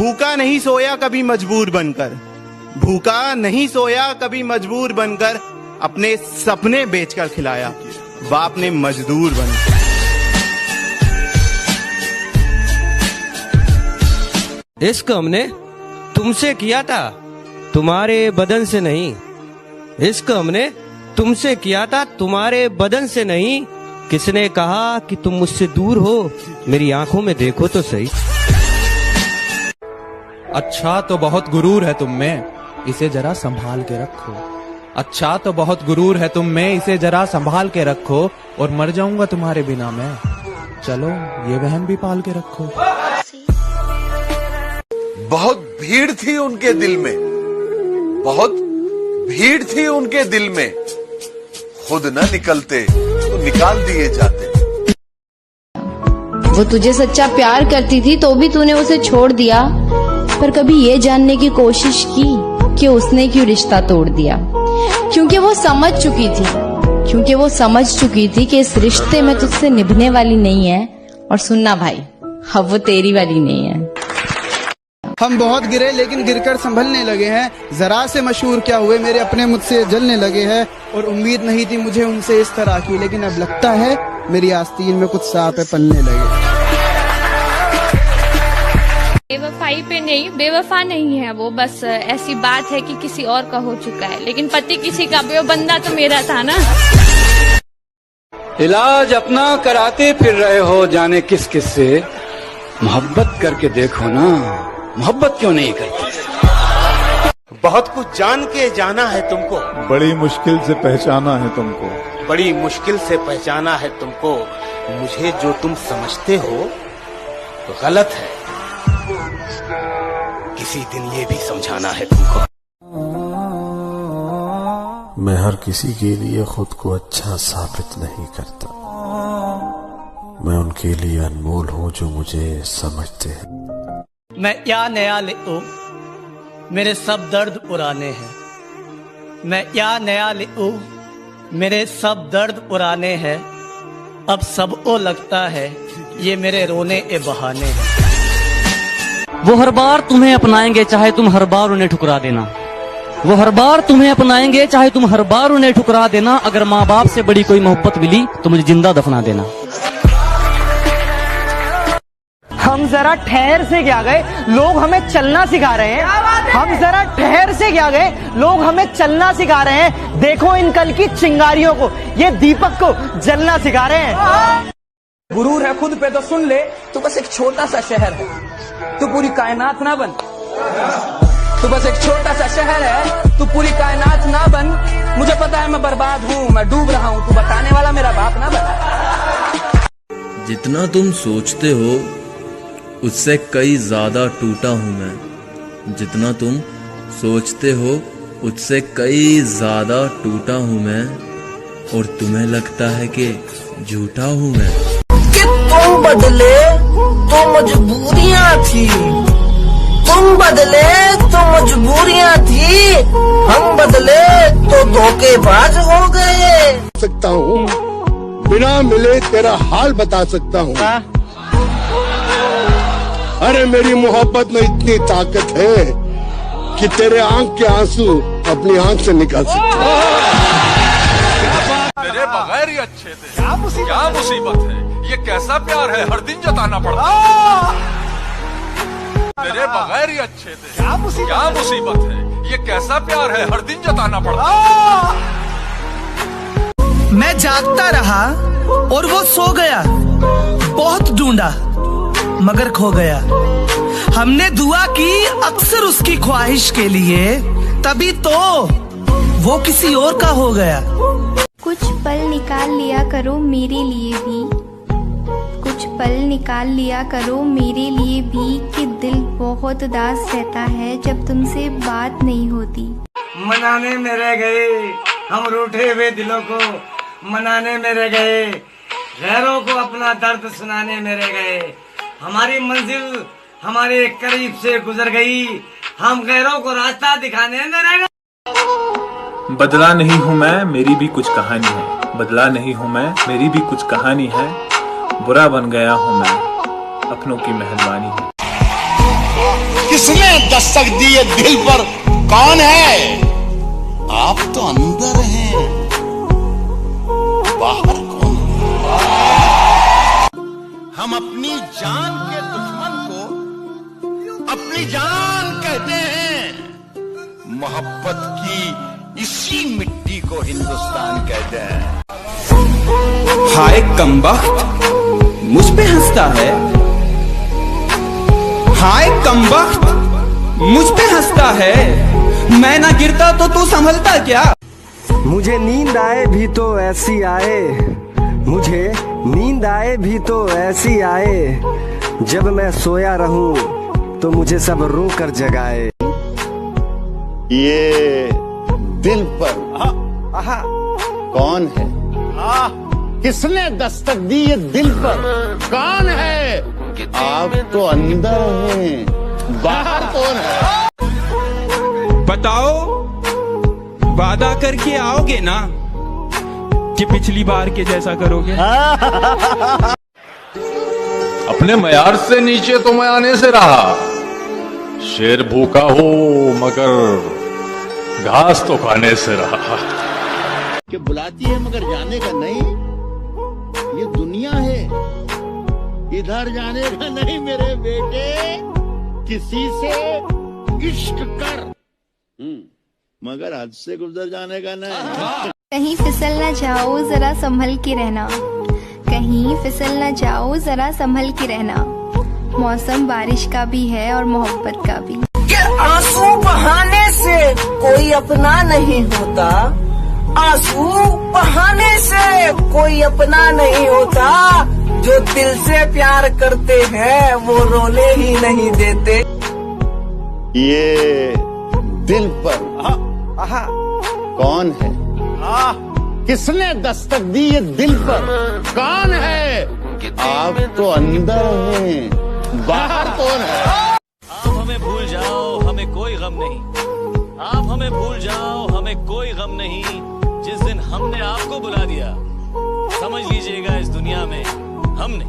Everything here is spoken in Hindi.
भूखा नहीं सोया कभी मजबूर बनकर, भूखा नहीं सोया कभी मजबूर बनकर, अपने सपने बेचकर खिलाया बाप ने मजदूर बनकर। इश्क हमने तुमसे किया था, तुम्हारे बदन से नहीं। इश्क हमने तुमसे किया था, तुम्हारे बदन से नहीं। किसने कहा कि तुम मुझसे दूर हो, मेरी आंखों में देखो तो सही। अच्छा तो बहुत गुरूर है तुम में, इसे जरा संभाल के रखो। अच्छा तो बहुत गुरूर है तुम में, इसे जरा संभाल के रखो। और मर जाऊंगा तुम्हारे बिना मैं, चलो ये वहम भी पाल के रखो। बहुत भीड़ थी उनके दिल में, बहुत भीड़ थी उनके दिल में, खुद न निकलते तो निकाल दिए जाते। वो तुझे सच्चा प्यार करती थी तो भी तूने उसे छोड़ दिया, पर कभी ये जानने की कोशिश की कि उसने क्यों रिश्ता तोड़ दिया? क्योंकि वो समझ चुकी थी कि इस रिश्ते में तुझसे निभने वाली नहीं है। और सुनना भाई, अब वो तेरी वाली नहीं है। हम बहुत गिरे लेकिन गिरकर संभलने लगे हैं, जरा से मशहूर क्या हुए मेरे अपने मुझसे जलने लगे हैं। और उम्मीद नहीं थी मुझे उनसे इस तरह की, लेकिन अब लगता है मेरी आस्तीन में कुछ सांप पलने लगे। बेवफाई पे नहीं, बेवफा नहीं है वो, बस ऐसी बात है कि किसी और का हो चुका है, लेकिन पति किसी का, वो बंदा तो मेरा था ना। इलाज अपना कराते फिर रहे हो जाने किस किस से, मोहब्बत करके देखो ना, मोहब्बत क्यों नहीं करती। बहुत कुछ जान के जाना है तुमको, बड़ी मुश्किल से पहचाना है तुमको, बड़ी मुश्किल से पहचाना है तुमको। मुझे जो तुम समझते हो गलत है, किसी दिन ये भी समझाना है तुमको। मैं हर किसी के लिए खुद को अच्छा साबित नहीं करता, मैं उनके लिए अनमोल हूँ जो मुझे समझते हैं। मैं क्या नया ले ओ, मेरे सब दर्द पुराने हैं। मैं क्या नया ले ओ, मेरे सब दर्द पुराने हैं। अब सबको लगता है ये मेरे रोने के बहाने हैं। वो हर बार तुम्हें अपनाएंगे चाहे तुम हर बार उन्हें ठुकरा देना। वो हर बार तुम्हें अपनाएंगे चाहे तुम हर बार उन्हें ठुकरा देना। अगर माँ बाप से बड़ी कोई मोहब्बत मिली तो मुझे जिंदा दफना देना। हम जरा ठहर से क्या गए, लोग हमें चलना सिखा रहे हैं। हम जरा ठहर से क्या गए, लोग हमें चलना सिखा रहे हैं। देखो इन कल की चिंगारियों को, ये दीपक को जलना सिखा रहे हैं। गुरूर है खुद पे तो सुन ले, तू बस एक छोटा सा शहर है, तू पूरी कायनात ना बन। तू बस एक छोटा सा शहर है, तू पूरी कायनात ना बन। मुझे पता है मैं बर्बाद हूँ, मैं डूब रहा हूँ, तू बताने वाला मेरा बाप ना बन। जितना तुम सोचते हो उससे कई ज्यादा टूटा हूँ मैं। जितना तुम सोचते हो उससे कई ज्यादा टूटा हूँ मैं। और तुम्हें लगता है कि झूठा हूँ मैं। कि तुम बदले तो मजबूरियाँ थी, तुम बदले तो मजबूरियाँ थी, हम बदले तो धोखेबाज हो गए। सकता हूँ बिना मिले तेरा हाल बता सकता हूँ। अरे मेरी मोहब्बत में इतनी ताकत है कि तेरे आंख के आंसू अपनी आंख से निकाल सकता हूँ। तेरे बगैर ही अच्छे थे, क्या मुसीबत है, ये कैसा प्यार है हर दिन जताना पड़ता। तेरे बगैर ही अच्छे थे, क्या मुसीबत है, ये कैसा प्यार है हर दिन जताना पड़ता। मैं जागता रहा और वो सो गया, बहुत ढूंढा मगर खो गया। हमने दुआ की अक्सर उसकी ख्वाहिश के लिए, तभी तो वो किसी और का हो गया। कुछ पल निकाल लिया करो मेरे लिए भी, कुछ पल निकाल लिया करो मेरे लिए भी, कि दिल बहुत उदास रहता है जब तुमसे बात नहीं होती। मनाने में रह गए हम रूठे हुए दिलों को, मनाने में रह गए, गैरों को अपना दर्द सुनाने में रह गए। हमारी मंजिल हमारे करीब से गुजर गई, हम गैरों को रास्ता दिखाने में रह गए। बदला नहीं हूँ मैं, मेरी भी कुछ कहानी है। बदला नहीं हूँ मैं, मेरी भी कुछ कहानी है। बुरा बन गया हूँ मैं, अपनों की मेहरबानी है। किसने दस्तक दी ये दिल पर? कौन है? आप तो अंदर हैं, बाहर कौन है? हम अपनी जान के दुश्मन को अपनी जान कहते हैं। मोहब्बत की इसी मिट्टी को हिंदुस्तान कहते हैं। हाय कमबख्त मुझ पे हंसता है, हाय कमबख्त मुझ पे हंसता है। मैं ना गिरता तो तू संभलता क्या? मुझे नींद आए भी तो ऐसी आए, मुझे नींद आए भी तो ऐसी आए, जब मैं सोया रहूं तो मुझे सब रो कर जगाए। ये दिल पर कौन है? किसने दस्तक दी ये दिल पर? कौन है? आप तो अंदर हैं, बाहर कौन है? बताओ, वादा करके आओगे ना कि पिछली बार के जैसा करोगे? अपने मयार से नीचे तो मैं आने से रहा। शेर भूखा हो मगर घास तो खाने से रहा। कि बुलाती है मगर जाने का नहीं, ये दुनिया है, इधर जाने का नहीं मेरे बेटे। किसी से इश्क कर, मगर हद से गुजर जाने का नहीं। कहीं फिसल न जाओ जरा संभल के रहना, कहीं फिसल न जाओ जरा संभल के रहना। मौसम बारिश का भी है और मोहब्बत का भी। कि आंसू बहाने से कोई अपना नहीं होता, आंसू बहाने से कोई अपना नहीं होता। जो दिल से प्यार करते हैं वो रोने ही नहीं देते। ये दिल पर कौन है? किसने दस्तक दी ये दिल पर? कौन है? आप तो अंदर हैं, बाहर कौन है? आप हमें भूल जाओ, हमें कोई गम नहीं। आप हमें भूल जाओ, हमें कोई गम नहीं। जिस दिन हमने आपको बुला दिया, समझ लीजिएगा इस दुनिया में हमने